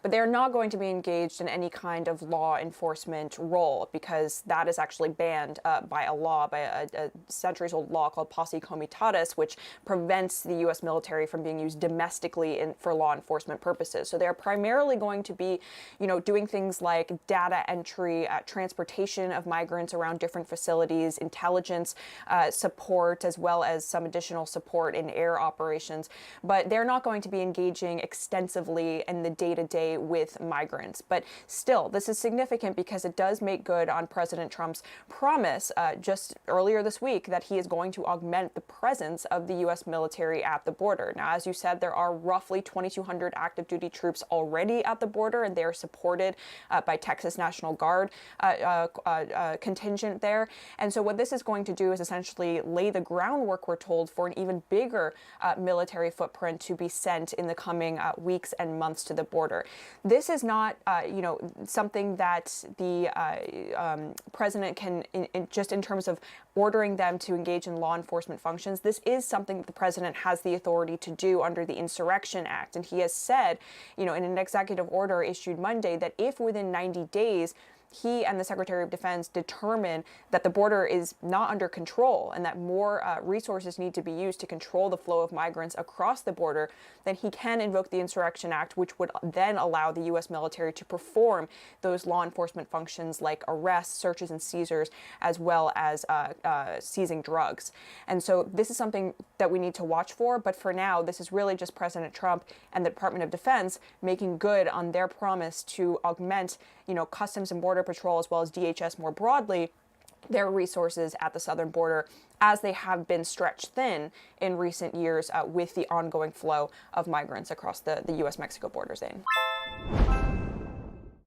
but they're not going to be engaged in any kind of law enforcement role, because that is actually banned by a law, by a centuries-old law called Posse Comitatus, which prevents the U.S. military from being used domestically for law enforcement purposes. So they're primarily going to be, doing things like data entry, transportation of migrants around different facilities, intelligence support, as well as some additional support in air operations. But they're not going to be engaging extensively in the day-to-day with migrants. But still, this is significant because it does make good on President Trump's promise just earlier this week that he is going to augment the presence of the U.S. military at the border. Now, as you said, there are roughly 2,200 active duty troops already at the border, and they are supported by Texas National Guard contingent there. And so what this is going to do is essentially lay the groundwork, we're told, for an even bigger military footprint to be sent in the coming weeks and months to the border. This is not, something that the president can, just in terms of ordering them to engage in law enforcement functions. This is something that the president has the authority to do under the Insurrection Act. And he has said, in an executive order issued Monday, that if within 90 days he and the Secretary of Defense determine that the border is not under control and that more resources need to be used to control the flow of migrants across the border, then he can invoke the Insurrection Act, which would then allow the U.S. military to perform those law enforcement functions like arrests, searches, and seizures, as well as seizing drugs. And so this is something that we need to watch for. But for now, this is really just President Trump and the Department of Defense making good on their promise to augment, Customs and Border Patrol, as well as DHS more broadly, their resources at the southern border, as they have been stretched thin in recent years with the ongoing flow of migrants across the U.S.-Mexico border, Zane.